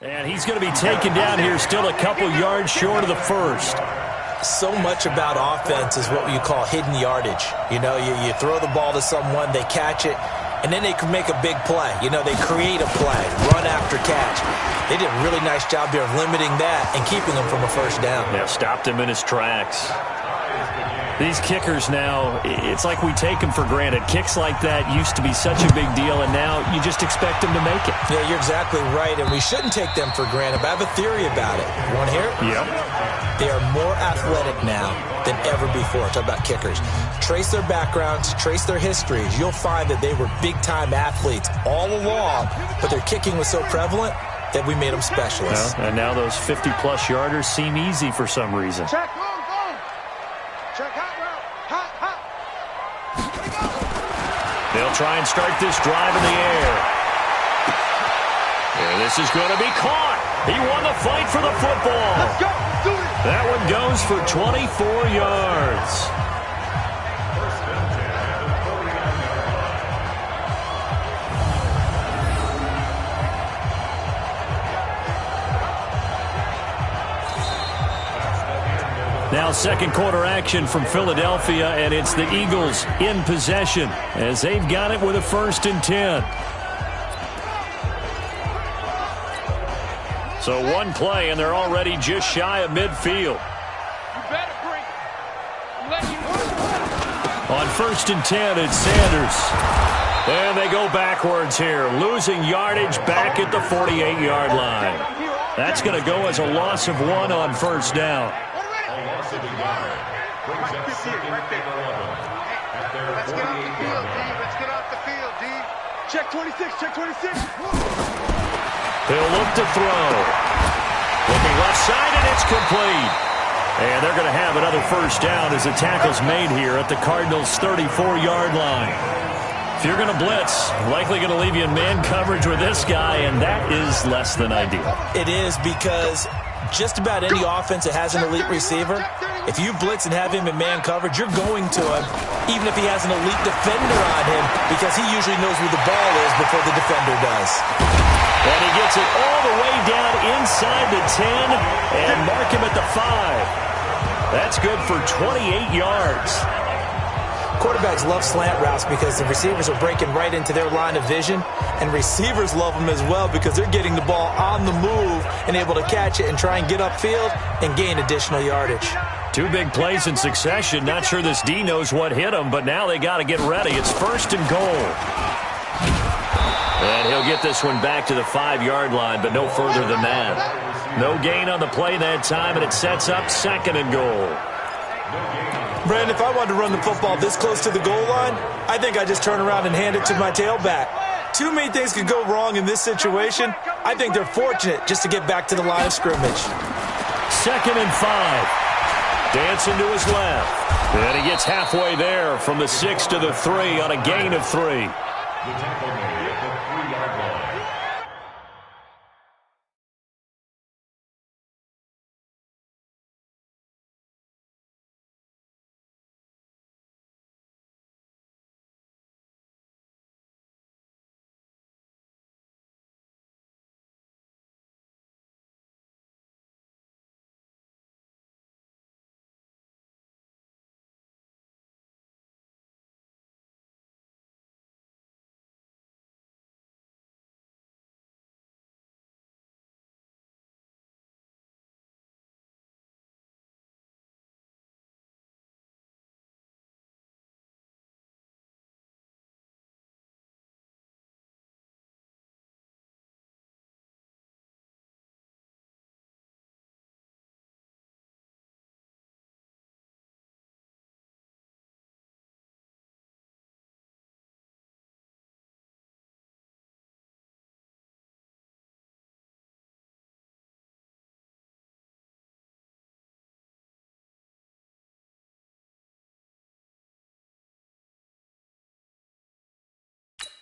And he's going to be taken down here still a couple yards short of the first. So much about offense is what you call hidden yardage. You know, you throw the ball to someone, they catch it, and then they can make a big play. You know, they create a play, run after catch. They did a really nice job here of limiting that and keeping him from a first down. Yeah, stopped him in his tracks. These kickers now, it's like we take them for granted. Kicks like that used to be such a big deal, and now you just expect them to make it. Yeah, you're exactly right, and we shouldn't take them for granted, but I have a theory about it. You want to hear it? Yep. They are more athletic now than ever before. Talk about kickers. Trace their backgrounds, trace their histories. You'll find that they were big-time athletes all along, but their kicking was so prevalent that we made them specialists. Well, and now those 50-plus yarders seem easy for some reason. Check, boom, boom. Check, hot route. Hot, hot. They'll try and start this drive in the air. And this is going to be caught. He won the fight for the football. Let's go. Do it. That one goes for 24 yards. Now second quarter action from Philadelphia, and it's the Eagles in possession as they've got it with a 1st and 10. So one play, and they're already just shy of midfield. You better bring it. I'm letting you know. On 1st and 10, it's Sanders. And they go backwards here, losing yardage back at the 48-yard line. That's going to go as a loss of 1 on 1st down. Let's get off the field, D. Let's get off the field, D. Check 26, check 26. He'll look to throw. Looking left side, and it's complete. And they're going to have another 1st down as the tackle's made here at the Cardinals' 34-yard line. If you're going to blitz, likely going to leave you in man coverage with this guy, and that is less than ideal. It is, because just about any offense that has an elite receiver, if you blitz and have him in man coverage, you're going to him, even if he has an elite defender on him, because he usually knows where the ball is before the defender does. And he gets it all the way down inside the 10 and mark him at the 5. That's good for 28 yards. Quarterbacks love slant routes because the receivers are breaking right into their line of vision, and receivers love them as well because they're getting the ball on the move and able to catch it and try and get upfield and gain additional yardage. 2 big plays in succession. Not sure this D knows what hit him, but now they got to get ready. It's 1st and goal. And he'll get this one back to the 5-yard line, but no further than that. No gain on the play that time, and it sets up 2nd and goal. Brandon, if I wanted to run the football this close to the goal line, I think I just turn around and hand it to my tailback. Too many things could go wrong in this situation. I think they're fortunate just to get back to the line of scrimmage. 2nd and 5. Dancing to his left. And he gets halfway there from the 6 to the 3 on a gain of 3.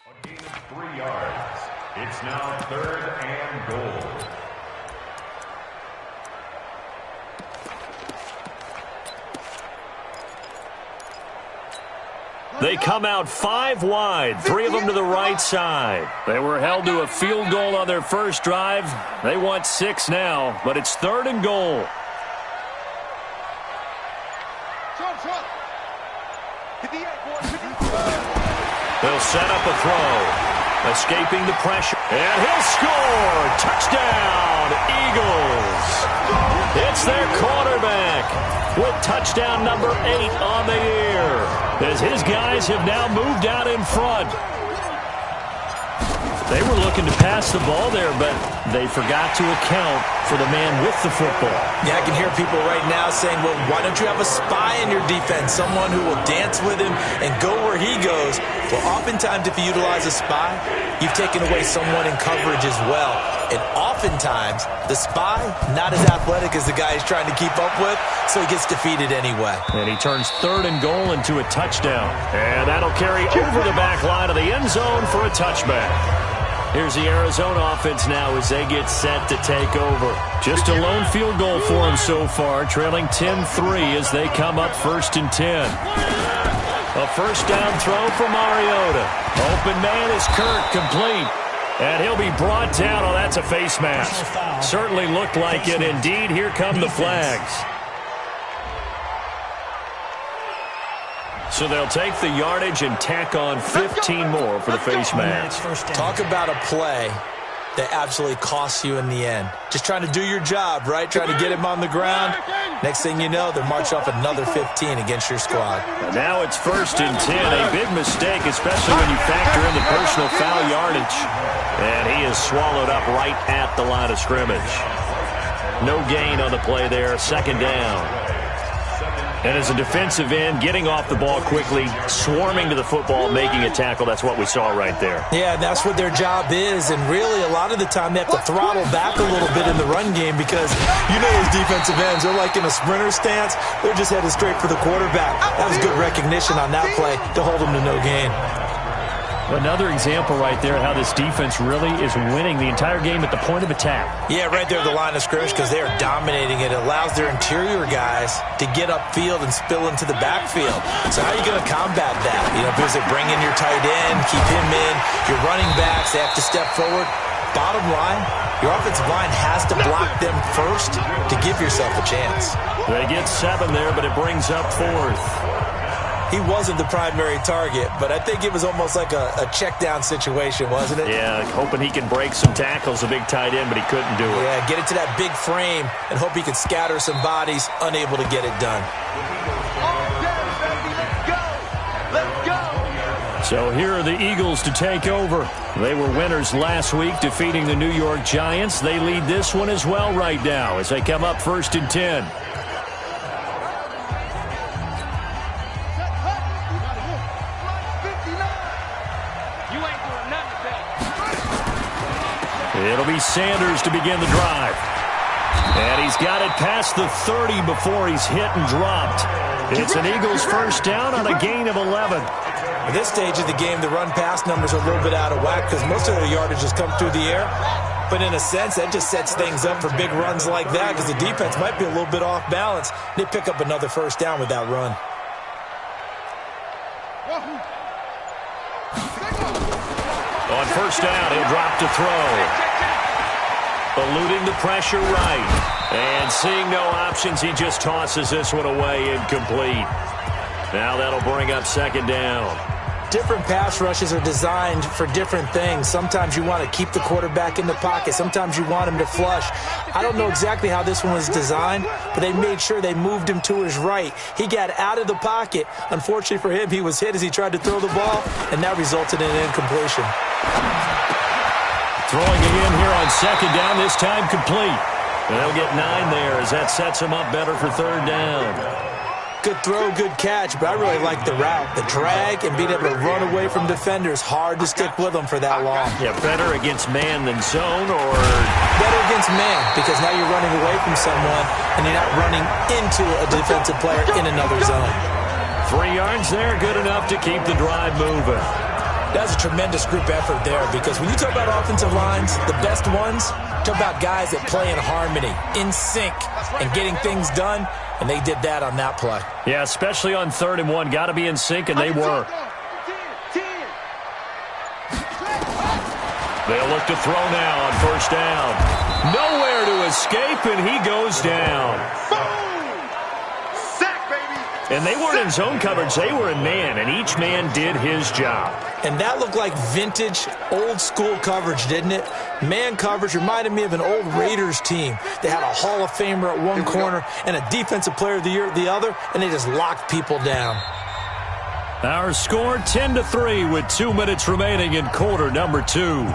A gain of 3 yards. It's now 3rd and goal. They come out 5 wide, 3 of them to the right side. They were held to a field goal on their first drive. They want 6 now, but it's 3rd and goal. They'll set up a throw, escaping the pressure, and he'll score! Touchdown, Eagles! It's their quarterback with touchdown number 8 on the year, as his guys have now moved out in front. They were looking to pass the ball there, but they forgot to account for the man with the football. Yeah, I can hear people right now saying, well, why don't you have a spy in your defense, someone who will dance with him and go where he goes? Well, oftentimes if you utilize a spy, you've taken away someone in coverage as well. And oftentimes, the spy, not as athletic as the guy he's trying to keep up with, so he gets defeated anyway. And he turns 3rd and goal into a touchdown. And that'll carry over the back line of the end zone for a touchback. Here's the Arizona offense now as they get set to take over. Just a lone field goal for them so far, trailing 10-3 as they come up 1st and 10. A first down throw for Mariota. Open man is Kirk, complete. And he'll be brought down. Oh, that's a face mask. Certainly looked like it. Indeed, here come the flags. So they'll take the yardage and tack on 15 more for the face mask. Talk about a play that absolutely costs you in the end. Just trying to do your job, right? Trying to get him on the ground. Next thing you know, they're marching off another 15 against your squad. And now it's 1st and 10. A big mistake, especially when you factor in the personal foul yardage. And he is swallowed up right at the line of scrimmage. No gain on the play there. 2nd down. And as a defensive end, getting off the ball quickly, swarming to the football, making a tackle, that's what we saw right there. Yeah, that's what their job is. And really, a lot of the time, they have to throttle back a little bit in the run game because, you know, those defensive ends, they're like in a sprinter stance. They're just headed straight for the quarterback. That was good recognition on that play to hold them to no gain. Another example right there how this defense really is winning the entire game at the point of attack. Yeah, right there at the line of scrimmage because they are dominating it. It allows their interior guys to get upfield and spill into the backfield. So how are you going to combat that? You know, because they bring in your tight end, keep him in. Your running backs, they have to step forward. Bottom line, your offensive line has to block them first to give yourself a chance. They get 7 there, but it brings up 4th. He wasn't the primary target, but I think it was almost like a check-down situation, wasn't it? Yeah, hoping he can break some tackles, a big tight end, but he couldn't do it. Yeah, get it to that big frame and hope he could scatter some bodies, unable to get it done. So here are the Eagles to take over. They were winners last week, defeating the New York Giants. They lead this one as well right now as they come up 1st and 10. It'll be Sanders to begin the drive. And he's got it past the 30 before he's hit and dropped. It's an Eagles first down on a gain of 11. At this stage of the game, the run-pass numbers are a little bit out of whack because most of their yardage has come through the air. But in a sense, that just sets things up for big runs like that because the defense might be a little bit off balance. They pick up another first down with that run. On first down, he'll drop to throw. Eluding the pressure right. And seeing no options, he just tosses this one away, incomplete. Now that'll bring up 2nd down. Different pass rushes are designed for different things. Sometimes you want to keep the quarterback in the pocket. Sometimes you want him to flush. I don't know exactly how this one was designed, but they made sure they moved him to his right. He got out of the pocket. Unfortunately for him, he was hit as he tried to throw the ball, and that resulted in an incompletion. Throwing it in here on 2nd down, this time complete. And they'll get 9 there as that sets him up better for 3rd down. Good throw, good catch, but I really like the route. The drag and being able to run away from defenders, hard to stick with them for that long. Yeah, better against man than zone, or? Better against man, because now you're running away from someone and you're not running into a defensive player in another zone. 3 yards there, good enough to keep the drive moving. That's a tremendous group effort there, because when you talk about offensive lines, the best ones, talk about guys that play in harmony, in sync, and getting things done, and they did that on that play. Yeah, especially on 3rd and 1. Got to be in sync, and they were. They'll look to throw now on 1st down. Nowhere to escape, and he goes down. And they weren't in zone coverage. They were in man, and each man did his job. And that looked like vintage, old-school coverage, didn't it? Man coverage reminded me of an old Raiders team. They had a Hall of Famer at one corner and a Defensive Player of the Year at the other, and they just locked people down. Our score 10-3 with 2 minutes remaining in quarter number 2.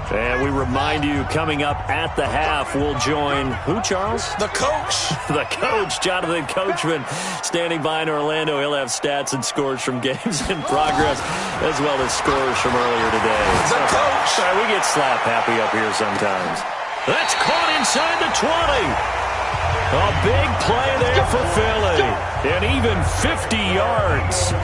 And we remind you, coming up at the half, we'll join who, Charles? The coach. The coach, Jonathan Coachman, standing by in Orlando. He'll have stats and scores from games in progress, as well as scores from earlier today. The coach. We get slap happy up here sometimes. That's caught inside the 20. A big play there for Philly. And even 50 yards.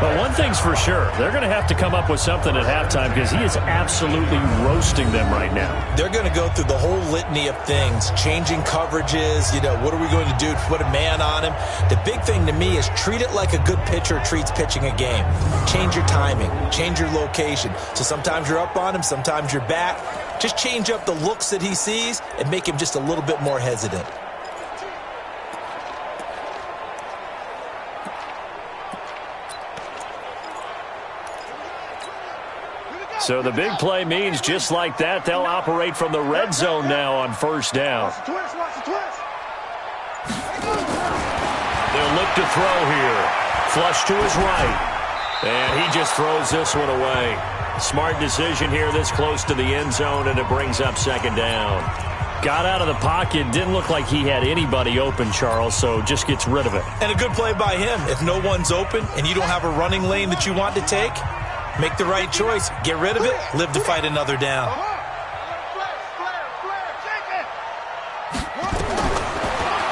But one thing's for sure, they're going to have to come up with something at halftime, because he is absolutely roasting them right now. They're going to go through the whole litany of things, changing coverages, what are we going to do to put a man on him? The big thing to me is treat it like a good pitcher treats pitching a game. Change your timing, change your location. So sometimes you're up on him, sometimes you're back. Just change up the looks that he sees and make him just a little bit more hesitant. So the big play means just like that, they'll operate from the red zone now on 1st down. They'll look to throw here. Flush to his right. And he just throws this one away. Smart decision here this close to the end zone, and it brings up 2nd down. Got out of the pocket. Didn't look like he had anybody open, Charles, so just gets rid of it. And a good play by him. If no one's open and you don't have a running lane that you want to take, make the right choice. Get rid of it. Live to fight another down.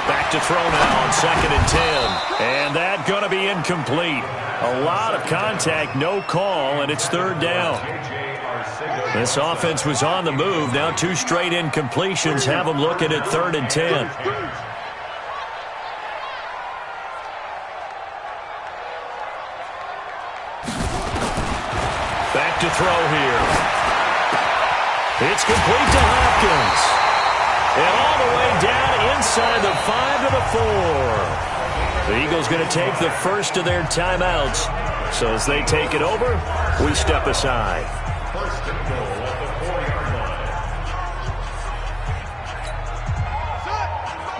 Back to throw now on 2nd and 10. And that going to be incomplete. A lot of contact, no call, and it's 3rd down. This offense was on the move. Now 2 straight incompletions have them looking at 3rd and 10. Back to throw here. It's complete to Hopkins. And all the way down inside the 5 to the 4. The Eagles going to take the first of their timeouts. So as they take it over, we step aside. 1st and goal at the 4-yard line.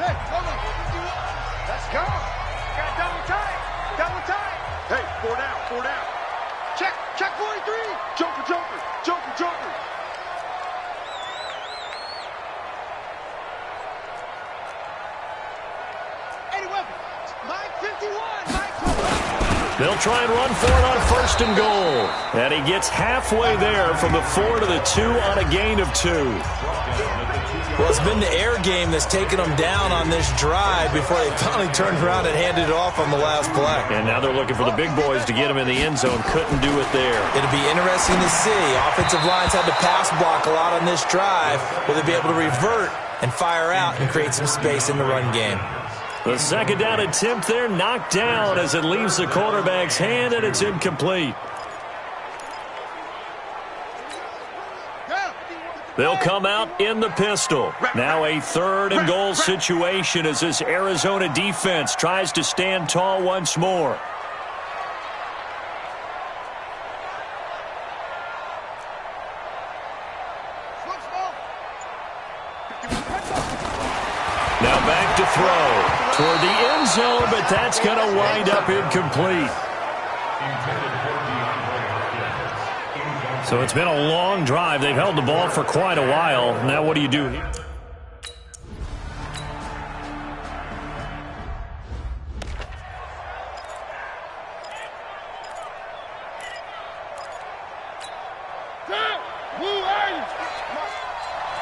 Hey, hold on. Let's go. Got double tight. Double tight. Hey, 4 down. 4 down. Check 43. Joker. Eddie Weapons. Mike 51. Mike 21. They'll try and run for it on 1st and goal. And he gets halfway there from the 4 to the 2 on a gain of 2. Well, it's been the air game that's taken them down on this drive before they finally turned around and handed it off on the last play. And now they're looking for the big boys to get him in the end zone. Couldn't do it there. It'll be interesting to see. Offensive lines had to pass block a lot on this drive. Will they be able to revert and fire out and create some space in the run game? The 2nd down attempt there knocked down as it leaves the quarterback's hand, and it's incomplete. They'll come out in the pistol. Now a 3rd and goal situation as this Arizona defense tries to stand tall once more. Now back to throw toward the end zone, but that's going to wind up incomplete. So it's been a long drive. They've held the ball for quite a while. Now what do you do here?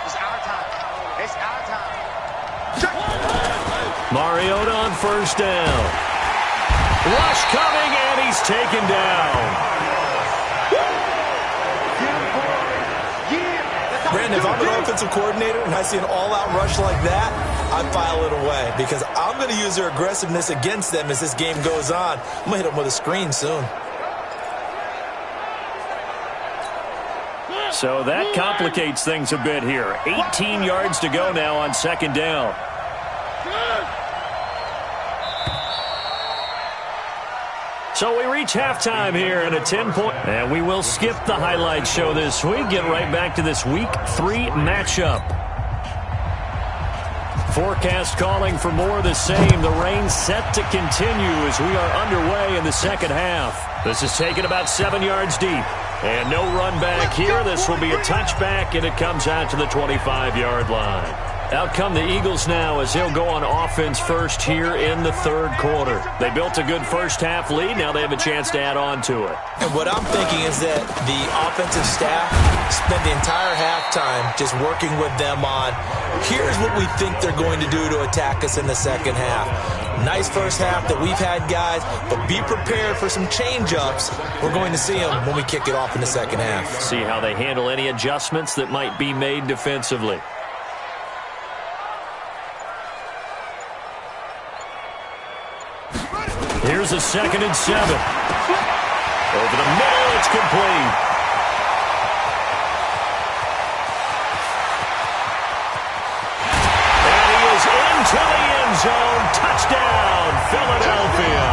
It's our time. Mariota on first down. Rush coming, and he's taken down. Brandon, if I'm an offensive coordinator and I see an all-out rush like that, I file it away because I'm going to use their aggressiveness against them as this game goes on. I'm going to hit them with a screen soon. So that complicates things a bit here. 18 yards to go now on second down. So we reach halftime here in a 10-point. And we will skip the highlight show this week. Get right back to this Week 3 matchup. Forecast calling for more of the same. The rain set to continue as we are underway in the second half. This is taken about 7 yards deep. And no run back here. This will be a touchback, and it comes out to the 25-yard line. Out come the Eagles now as they'll go on offense first here in the third quarter. They built a good first-half lead. Now they have a chance to add on to it. And what I'm thinking is that the offensive staff spent the entire halftime just working with them on, here's what we think they're going to do to attack us in the second half. Nice first half that we've had, guys, but be prepared for some change-ups. We're going to see them when we kick it off in the second half. See how they handle any adjustments that might be made defensively. Here's a 2nd and 7. Over the middle, it's complete. And he is into the end zone. Touchdown, Philadelphia.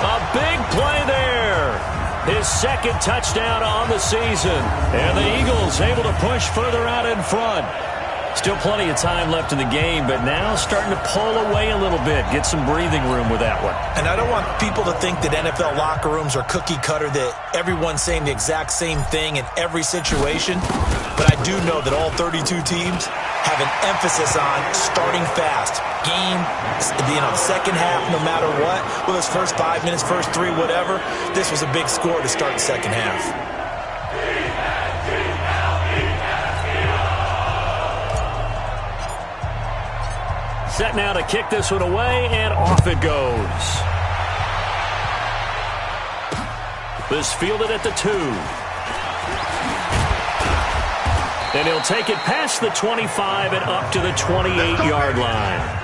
A big play there. His 2nd touchdown on the season. And the Eagles able to push further out in front. Still plenty of time left in the game, but now starting to pull away a little bit. Get some breathing room with that one. And I don't want people to think that NFL locker rooms are cookie cutter, that everyone's saying the exact same thing in every situation. But I do know that all 32 teams have an emphasis on starting fast. Game, second half, no matter what. Whether it's first 5 minutes, first 3, whatever. This was a big score to start the second half. Set now to kick this one away, and off it goes. This fielded at the 2. And he'll take it past the 25 and up to the 28-yard line.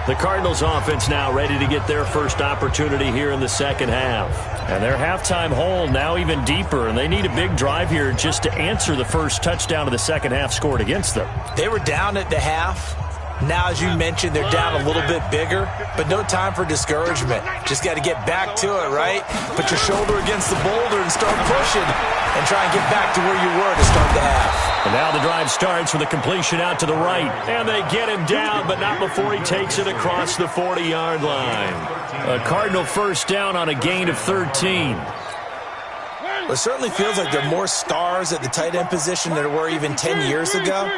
The Cardinals offense now ready to get their first opportunity here in the second half. And their halftime hole now even deeper, and they need a big drive here just to answer the first touchdown of the second half scored against them. They were down at the half. Now, as you mentioned, they're down a little bit bigger, but no time for discouragement. Just got to get back to it, right? Put your shoulder against the boulder and start pushing and try and get back to where you were to start the half. And now the drive starts with a completion out to the right. And they get him down, but not before he takes it across the 40-yard line. A Cardinal first down on a gain of 13. Well, it certainly feels like there are more stars at the tight end position than there were even 10 years ago.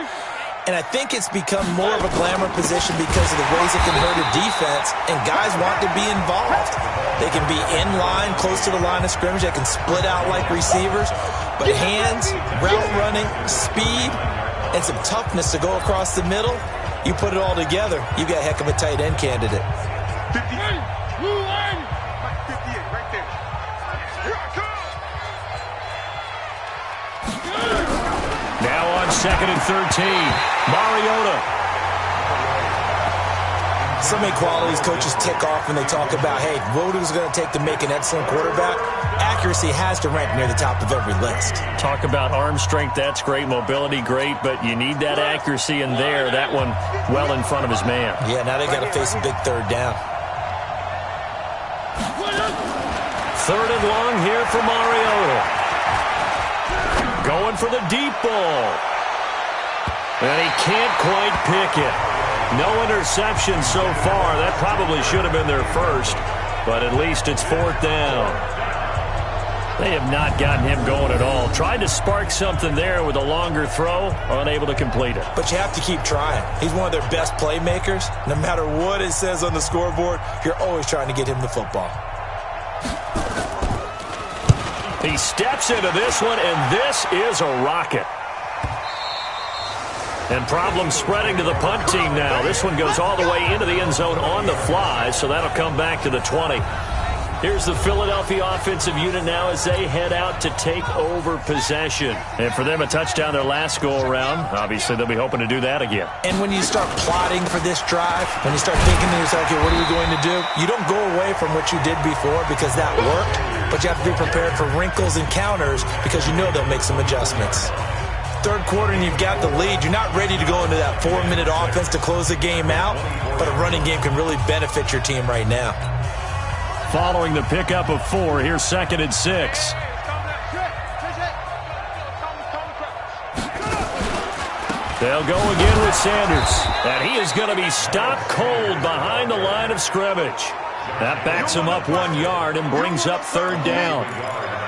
And I think it's become more of a glamour position because of the ways it can hurt a defense, and guys want to be involved. They can be in line, close to the line of scrimmage. They can split out like receivers. But hands, route running, speed, and some toughness to go across the middle, you put it all together, you got a heck of a tight end candidate. 58. Blue line. 58 right there. Here I come. Now on 2nd and 13. Mariota. So many qualities coaches tick off when they talk about, hey, what is it going to take to make an excellent quarterback? Accuracy has to rank near the top of every list. Talk about arm strength, that's great. Mobility, great, but you need that accuracy in there. That one well in front of his man. Yeah, now they got to face a big third down. 3rd and long here for Mariota. Going for the deep ball. And he can't quite pick it. No interception so far. That probably should have been their first, but at least it's 4th down. They have not gotten him going at all. Tried to spark something there with a longer throw, unable to complete it. But you have to keep trying. He's one of their best playmakers. No matter what it says on the scoreboard, you're always trying to get him the football. He steps into this one, and this is a rocket. And problems spreading to the punt team now. This one goes all the way into the end zone on the fly, so that'll come back to the 20. Here's the Philadelphia offensive unit now as they head out to take over possession. And for them, a touchdown their last go-around. Obviously, they'll be hoping to do that again. And when you start plotting for this drive, when you start thinking to yourself, okay, what are we going to do? You don't go away from what you did before because that worked, but you have to be prepared for wrinkles and counters because you know they'll make some adjustments. Third quarter and you've got the lead. You're not ready to go into that 4-minute offense to close the game out, but a running game can really benefit your team right now. Following the pickup of 4, here's 2nd and 6. They'll go again with Sanders, and he is going to be stopped cold behind the line of scrimmage. That backs him up 1 yard and brings up 3rd down.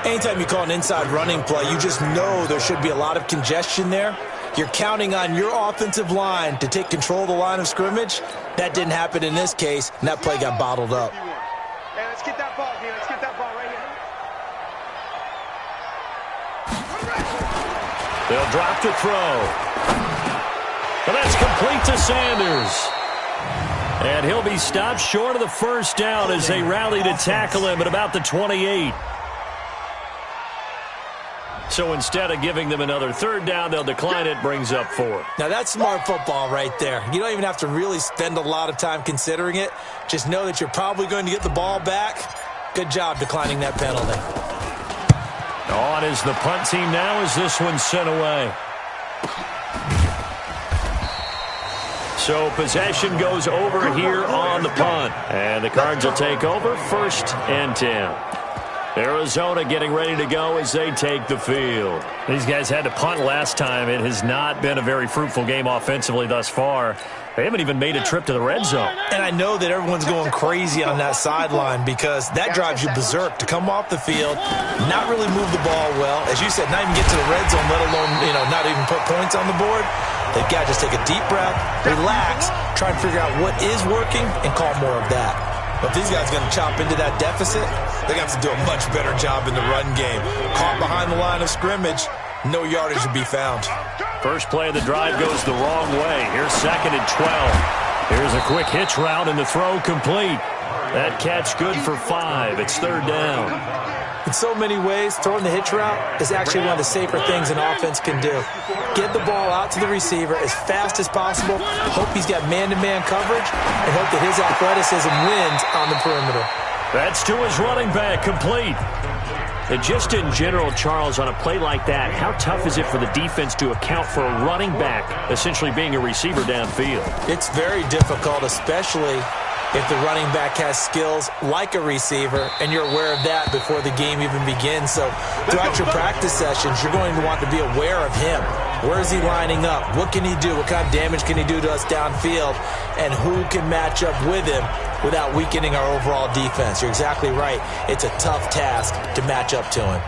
Anytime you call an inside running play, you just know there should be a lot of congestion there. You're counting on your offensive line to take control of the line of scrimmage. That didn't happen in this case, and that play got bottled up. Hey, let's get that ball here. Let's get that ball right here. They'll drop to throw. And that's complete to Sanders. And he'll be stopped short of the 1st down as they rally to tackle him at about the 28. So instead of giving them another 3rd down, they'll decline it, brings up 4. Now that's smart football right there. You don't even have to really spend a lot of time considering it. Just know that you're probably going to get the ball back. Good job declining that penalty. On is the punt team now as this one's sent away. So possession goes over here on the punt. And the Cards will take over 1st and 10. Arizona getting ready to go as they take the field. These guys had to punt last time. It has not been a very fruitful game offensively thus far. They haven't even made a trip to the red zone. And I know that everyone's going crazy on that sideline because that drives you berserk to come off the field, not really move the ball well. As you said, not even get to the red zone, let alone, not even put points on the board. They've got to just take a deep breath, relax, try and figure out what is working, and call more of that. But if these guys are going to chop into that deficit, they're going to have to do a much better job in the run game. Caught behind the line of scrimmage, no yardage to be found. First play of the drive goes the wrong way. Here's 2nd and 12. Here's a quick hitch route and the throw complete. That catch good for 5. It's 3rd down. In so many ways, throwing the hitch route is actually one of the safer things an offense can do. Get the ball out to the receiver as fast as possible, hope he's got man-to-man coverage, and hope that his athleticism wins on the perimeter. That's to his running back, complete. And just in general, Charles, on a play like that, how tough is it for the defense to account for a running back essentially being a receiver downfield? It's very difficult, especially if the running back has skills like a receiver, and you're aware of that before the game even begins. So throughout your practice sessions, you're going to want to be aware of him. Where is he lining up? What can he do? What kind of damage can he do to us downfield? And who can match up with him without weakening our overall defense? You're exactly right. It's a tough task to match up to him.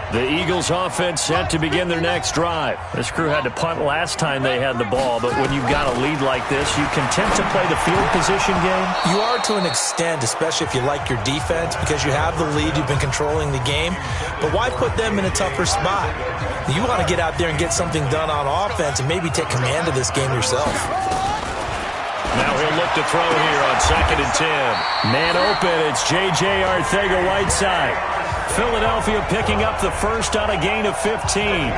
The Eagles offense set to begin their next drive. This crew had to punt last time they had the ball, but when you've got a lead like this, you content to play the field position game? You are to an extent, especially if you like your defense, because you have the lead, you've been controlling the game. But why put them in a tougher spot? You want to get out there and get something done on offense and maybe take command of this game yourself. Now he'll look to throw here on 2nd and 10. Man open, it's J.J. Arcega-Whiteside. Philadelphia picking up the first on a gain of 15.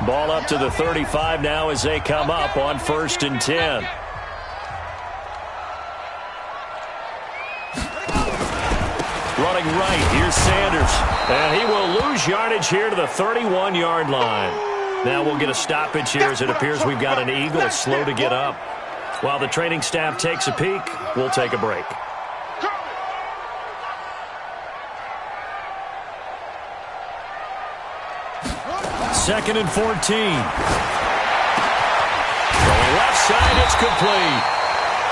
Ball up to the 35 now as they come up on 1st and 10. Running right, here's Sanders. And he will lose yardage here to the 31-yard line. Now we'll get a stoppage here as it appears we've got an Eagle slow to get up. While the training staff takes a peek, we'll take a break. Second and 14. Going left side, it's complete.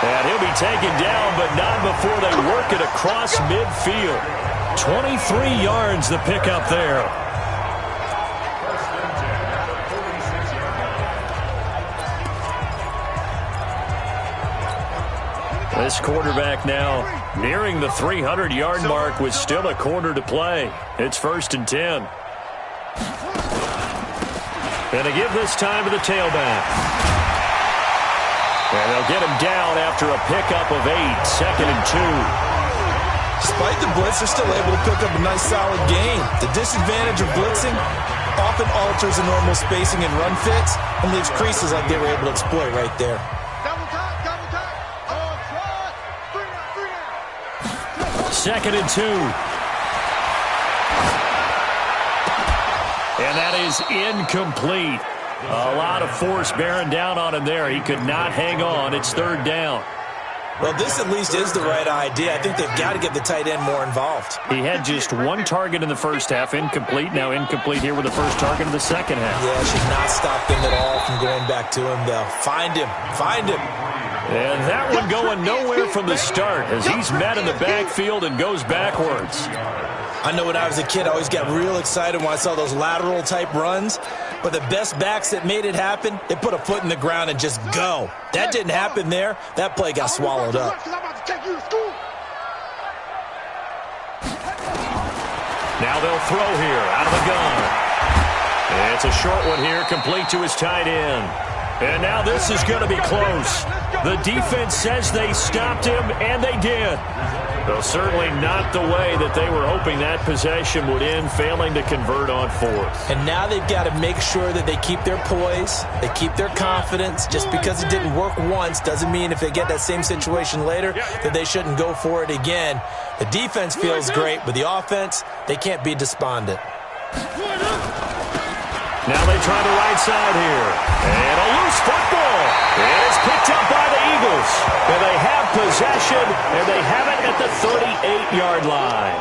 And he'll be taken down, but not before they work it across midfield. 23 yards the pickup there. This quarterback now nearing the 300-yard mark with still a quarter to play. It's 1st and 10. And they give this time to the tailback. And they'll get him down after a pickup of 8, 2nd and 2. Despite the blitz, they're still able to pick up a nice solid gain. The disadvantage of blitzing often alters the normal spacing and run fits and leaves creases like they were able to exploit right there. Double time, double time. Oh, try. 2nd and 2. And that is incomplete. A lot of force bearing down on him there. He could not hang on. It's 3rd down. Well, this at least is the right idea. I think they've got to get the tight end more involved. He had just 1 target in the first half, incomplete. Now incomplete here with the first target in the second half. Yeah, should not stop them at all from going back to him, though. Find him. Find him. And that one going nowhere from the start as he's met in the backfield and goes backwards. I know when I was a kid, I always got real excited when I saw those lateral-type runs. But the best backs that made it happen, they put a foot in the ground and just go. That didn't happen there. That play got swallowed up. Now they'll throw here out of the gun. It's a short one here, complete to his tight end. And now this is going to be close. The defense says they stopped him, and they did. Though certainly not the way that they were hoping that possession would end, failing to convert on 4th. And now they've got to make sure that they keep their poise, they keep their confidence. Just because it didn't work once doesn't mean if they get that same situation later that they shouldn't go for it again. The defense feels great, but the offense, they can't be despondent. Now they try the right side here. And a loose football. It's picked up by the Eagles. And they have possession, and they have it at the 38-yard line.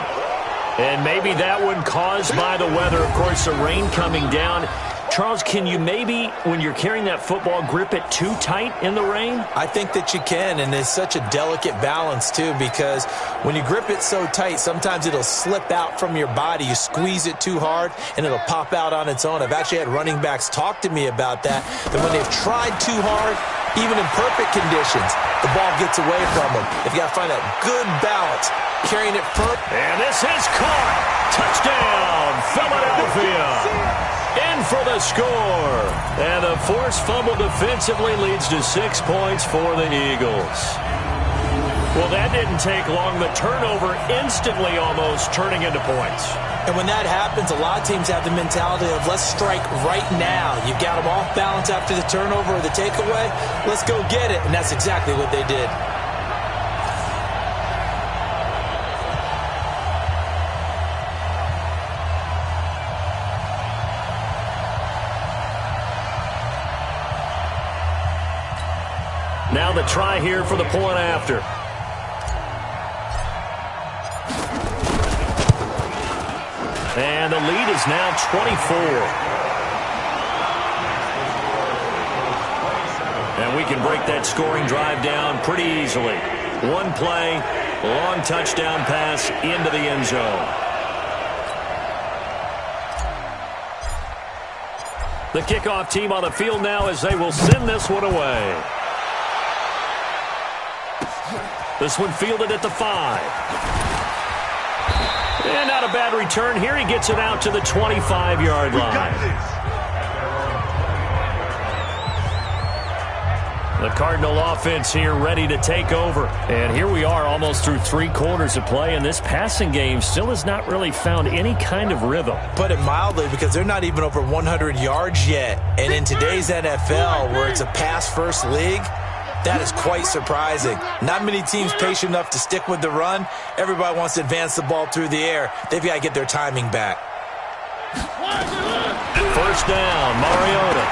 And maybe that one caused by the weather. Of course, the rain coming down. Charles, can you maybe, when you're carrying that football, grip it too tight in the rain? I think that you can, and it's such a delicate balance, too, because when you grip it so tight, sometimes it'll slip out from your body. You squeeze it too hard, and it'll pop out on its own. I've actually had running backs talk to me about that when they've tried too hard, even in perfect conditions, the ball gets away from them. If you got to find that good balance, carrying it firm. And this is caught. Touchdown, Philadelphia. In for the score. And a forced fumble defensively leads to 6 points for the Eagles. Well, that didn't take long. The turnover instantly almost turning into points. And when that happens, a lot of teams have the mentality of let's strike right now. You've got them off balance after the turnover or the takeaway. Let's go get it. And that's exactly what they did. Now the try here for the point after. And the lead is now 24. And we can break that scoring drive down pretty easily. One play, long touchdown pass into the end zone. The kickoff team on the field now as they will send this one away. This one fielded at the 5. And not a bad return here. He gets it out to the 25-yard line. The Cardinal offense here ready to take over. And here we are almost through 3 quarters of play, and this passing game still has not really found any kind of rhythm. Put it mildly, because they're not even over 100 yards yet. And in today's NFL, where it's a pass-first league, that is quite surprising. Not many teams patient enough to stick with the run. Everybody wants to advance the ball through the air. They've got to get their timing back. First down, Mariota.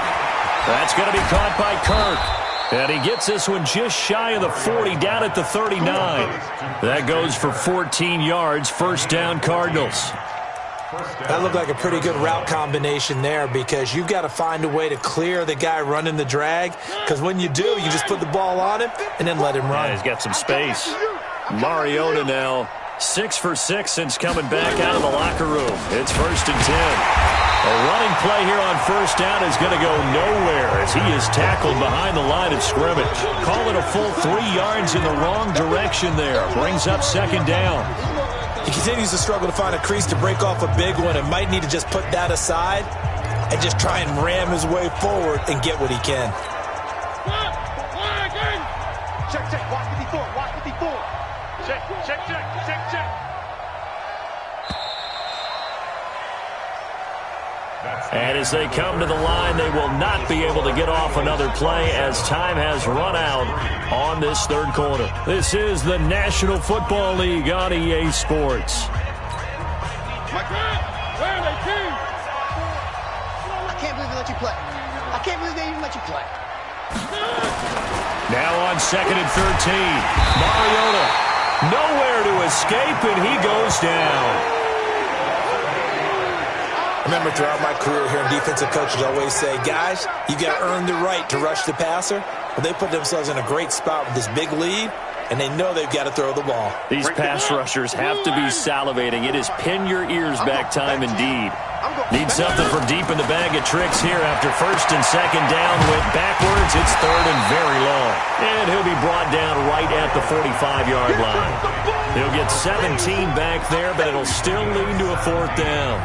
That's going to be caught by Kirk. And he gets this one just shy of the 40, down at the 39. That goes for 14 yards. First down, Cardinals. That looked like a pretty good route combination there, because you've got to find a way to clear the guy running the drag, because when you do, you just put the ball on him and then let him run. Yeah, he's got some space. Mariota now 6 for 6 since coming back out of the locker room. It's 1st and 10. A running play here on first down is going to go nowhere as he is tackled behind the line of scrimmage. Call it a full 3 yards in the wrong direction there. Brings up second down. He continues to struggle to find a crease to break off a big one and might need to just put that aside and just try and ram his way forward and get what he can. Check, check, watch 54, watch 54. Check, check, check, check, check. And as they come to the line, they will not be able to get off another play as time has run out on this third quarter. This is the National Football League on EA Sports. I can't believe they let you play. I can't believe they even let you play. Now on 2nd and 13. Mariota nowhere to escape, and he goes down. I remember throughout my career hearing defensive coaches always say, guys, you got to earn the right to rush the passer. Well, they put themselves in a great spot with this big lead, and they know they've got to throw the ball. These pass rushers have to be salivating. It is pin your ears back time indeed. Need something from deep in the bag of tricks here after first and second down. Went backwards. It's third and very long. And he'll be brought down right at the 45-yard line. He'll get 17 back there, but it'll still lead to a 4th down.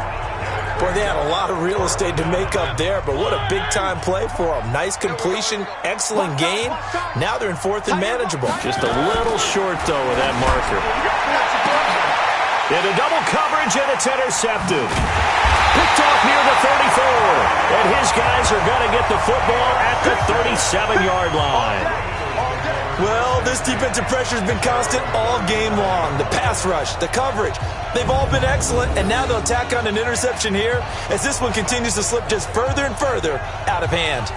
Boy, they had a lot of real estate to make up there, but what a big-time play for them. Nice completion, excellent gain. Now they're in 4th and manageable. Just a little short, though, with that marker. Into double coverage, and it's intercepted. Picked off near the 34. And his guys are going to get the football at the 37-yard line. Well, this defensive pressure has been constant all game long. The pass rush, the coverage, they've all been excellent, and now they'll tack on an interception here as this one continues to slip just further and further out of hand.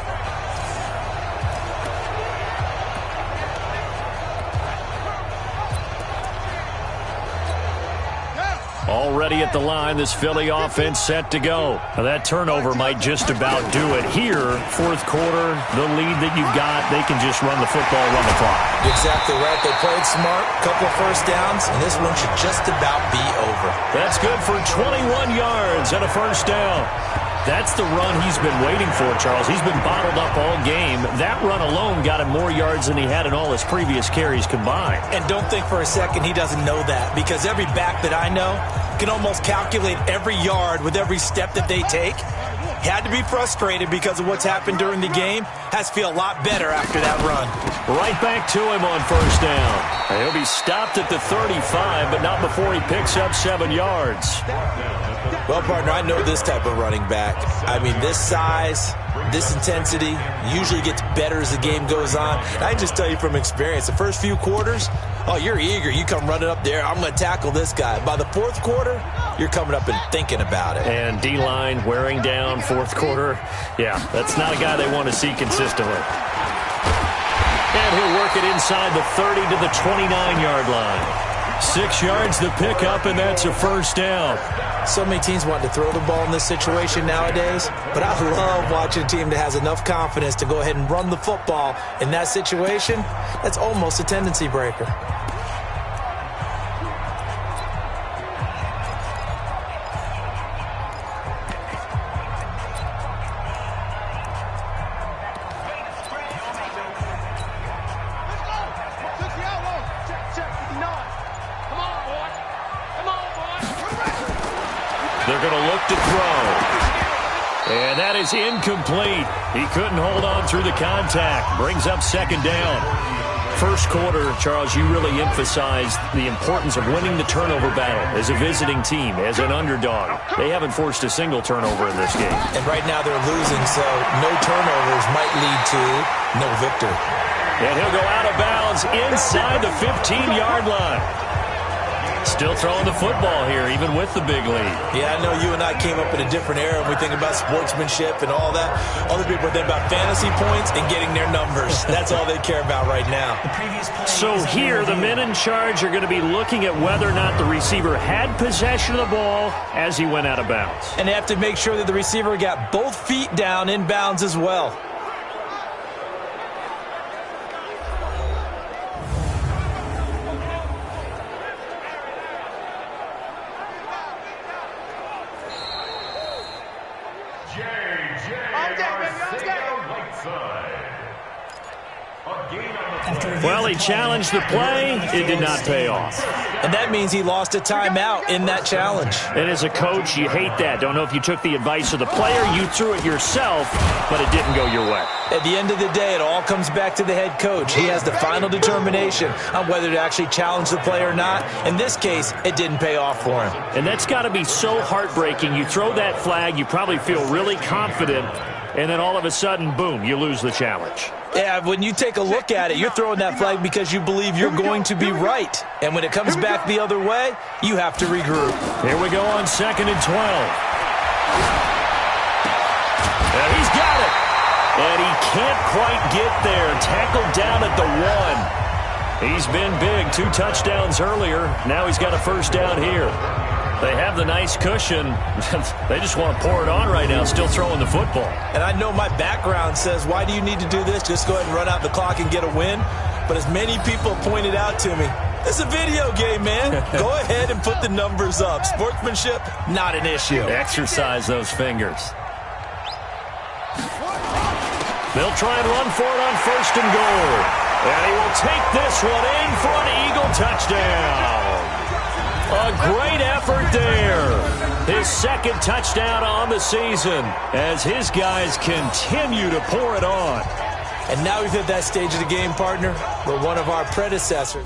Already at the line, this Philly offense set to go. Now that turnover might just about do it here. 4th quarter, the lead that you've got, they can just run the football, run the clock. Exactly right. They played smart, couple of first downs, and this one should just about be over. That's good for 21 yards and a first down. That's the run he's been waiting for, Charles. He's been bottled up all game. That run alone got him more yards than he had in all his previous carries combined. And don't think for a second he doesn't know that, because every back that I know can almost calculate every yard with every step that they take. He had to be frustrated because of what's happened during the game. Has to feel a lot better after that run. Right back to him on first down. He'll be stopped at the 35, but not before he picks up 7 yards. Well, partner, I know this type of running back. I mean, this size, this intensity usually gets better as the game goes on. And I can just tell you from experience, the first few quarters, oh, you're eager. You come running up there, I'm going to tackle this guy. By the 4th quarter, you're coming up and thinking about it. And D-line wearing down 4th quarter. Yeah, that's not a guy they want to see consistently. And he'll work it inside the 30 to the 29-yard line. 6 yards to pick up, and that's a first down. So many teams want to throw the ball in this situation nowadays, but I love watching a team that has enough confidence to go ahead and run the football in that situation. That's almost a tendency breaker. They're going to look to throw. And that is incomplete. He couldn't hold on through the contact. Brings up second down. First quarter, Charles, you really emphasized the importance of winning the turnover battle as a visiting team, as an underdog. They haven't forced a single turnover in this game. And right now they're losing, so no turnovers might lead to no victory. And he'll go out of bounds inside the 15-yard line. Still throwing the football here, even with the big lead. Yeah, I know you and I came up in a different era when we think about sportsmanship and all that. Other people think about fantasy points and getting their numbers. That's all they care about right now. So here, the men in charge are going to be looking at whether or not the receiver had possession of the ball as he went out of bounds. And they have to make sure that the receiver got both feet down in bounds as well. Well, he challenged the play. It did not pay off. And that means he lost a timeout in that challenge. And as a coach, you hate that. Don't know if you took the advice of the player. You threw it yourself, but it didn't go your way. At the end of the day, it all comes back to the head coach. He has the final determination on whether to actually challenge the play or not. In this case, it didn't pay off for him. And that's got to be so heartbreaking. You throw that flag, you probably feel really confident, and then all of a sudden, boom, you lose the challenge. Yeah, when you take a look at it, you're throwing that flag because you believe you're going to be right. And when it comes back the other way, you have to regroup. Here we go on 2nd and 12. And he's got it. And he can't quite get there. Tackled down at the 1. He's been big. 2 touchdowns earlier. Now he's got a first down here. They have the nice cushion. They just want to pour it on right now, still throwing the football. And I know my background says, why do you need to do this? Just go ahead and run out the clock and get a win. But as many people pointed out to me, it's a video game, man. Go ahead and put the numbers up. Sportsmanship, not an issue. Exercise those fingers. They'll try and run for it on 1st and goal. And he will take this one in for an Eagle touchdown. A great effort there. His 2nd touchdown on the season as his guys continue to pour it on. And now we've hit that stage of the game, partner, where one of our predecessors